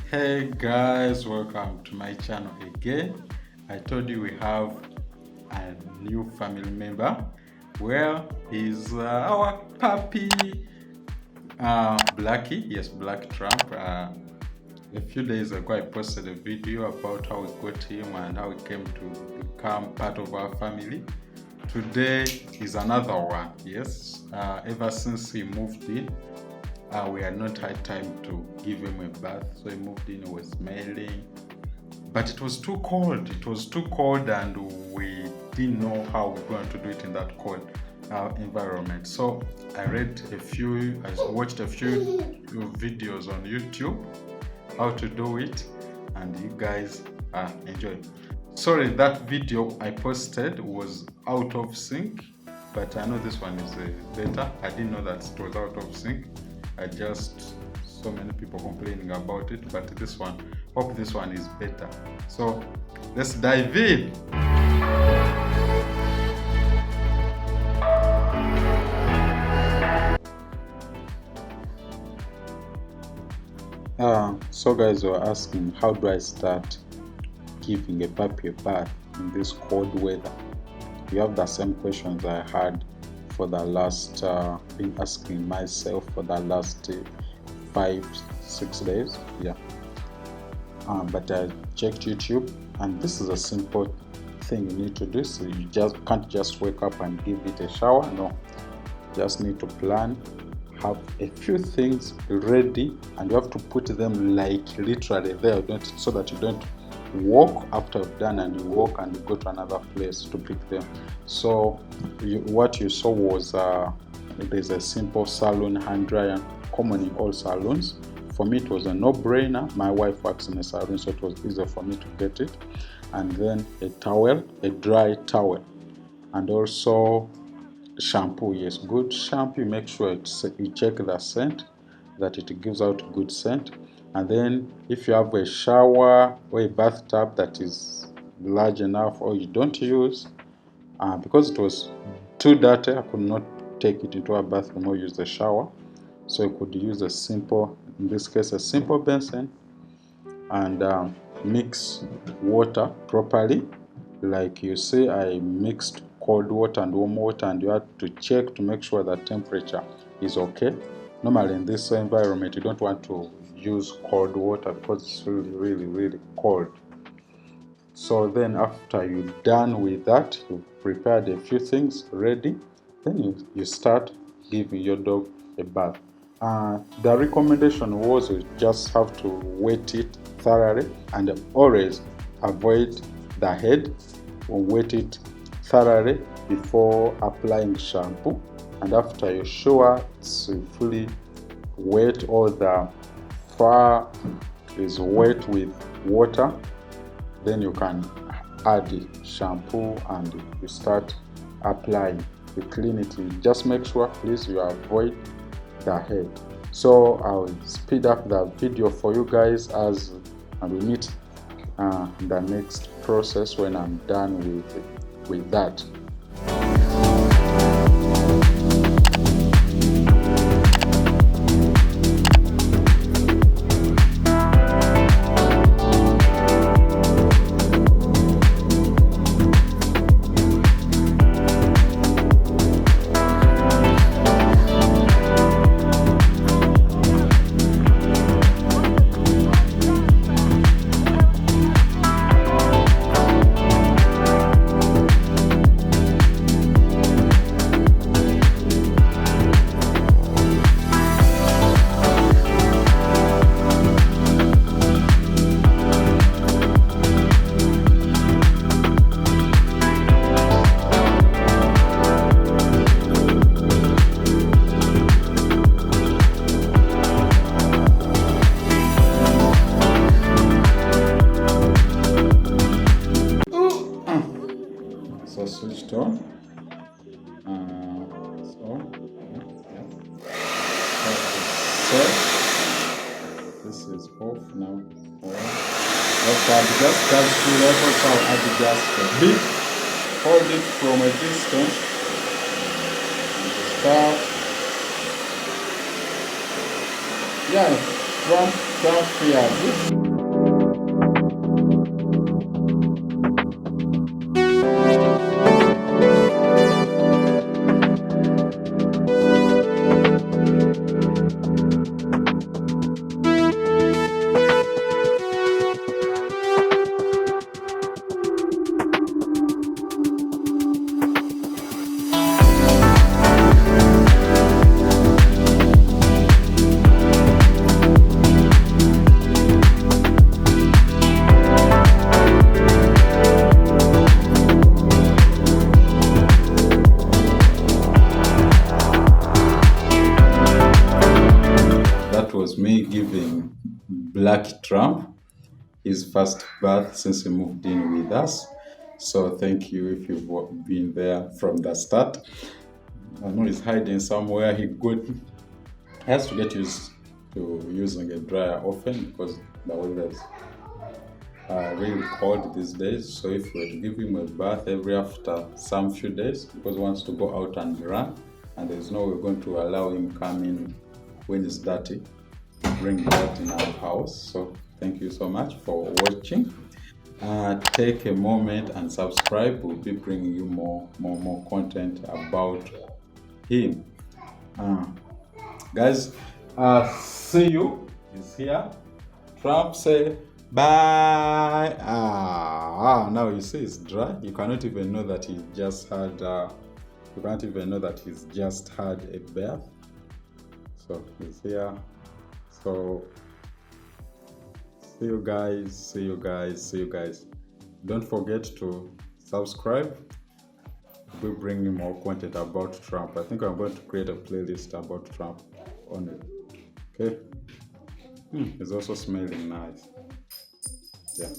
Hey guys, welcome to my channel again. I told you we have a new family member. Well, he's our puppy Blackie. Yes, Black Trump. A few days ago I posted a video about how we got him and how he came to become part of our family. Today is another one. Yes, ever since he moved in, we had not had time to give him a bath, so he moved in, he was smelling, but it was too cold. It was too cold and we didn't know how we're going to do it in that cold environment. So I watched a few videos on YouTube how to do it, and you guys enjoy. Sorry, that video I posted was out of sync, but I know this one is better. I didn't know that it was out of sync. I just so many people complaining about it, but this one, hope this one is better. So let's dive in. So guys were asking, how do I start giving a puppy a bath in this cold weather? You have the same questions I had for the last been asking myself for the last 5-6 days. But I checked YouTube, and this is a simple thing you need to do. So you just can't just wake up and give it a shower. No, you just need to plan, have a few things ready, and you have to put them like literally there, so that you don't walk after you've done, and you walk and you go to another place to pick them. So what you saw was there's a simple salon hand dryer, common in all salons. For me it was a no-brainer. My wife works in a salon, so it was easier for me to get it. And then a towel, a dry towel, and also shampoo. Yes, good shampoo. Make sure you check the scent, that it gives out good scent. And then if you have a shower or a bathtub that is large enough, or you don't use, because it was too dirty, I could not take it into a bathroom or use the shower, so you could use a simple, in this case a simple basin, and mix water properly. Like you see, I mixed cold water and warm water, and you have to check to make sure the temperature is okay. Normally in this environment you don't want to use cold water because it's really cold. So then after you're done with that, you've prepared a few things ready, then you start giving your dog a bath. The recommendation was you just have to wet it thoroughly, and always avoid the head. Wet it thoroughly before applying shampoo, and after you're sure it's fully wet, all the fur is wet with water, then you can add the shampoo and you start applying. You clean it. You just make sure, please, you avoid the head. So I'll speed up the video for you guys and we meet the next process when I'm done with that. So switched on. This is off now. I'll adjust a bit. Hold it from a distance. Start. Yeah, from here. Black Trump, his first bath since he moved in with us. So thank you if you've been there from the start. I know he's hiding somewhere. He has to get used to using a dryer often because the weather's really cold these days. So if we give him a bath every after some few days, because he wants to go out and run, and there's no way we're going to allow him come in when it's dirty, bring that in our house. So thank you so much for watching. Take a moment and subscribe. We'll be bringing you more content about him. Guys, see you. He's here. Trump say bye. Now you see it's dry. You cannot even know that he just had. You can't even know that he's just had a bath. So he's here. So see you guys. See you guys. See you guys. Don't forget to subscribe. We bring you more content about Trump. I think I'm going to create a playlist about Trump on it. Okay. It's also smelling nice. Yeah.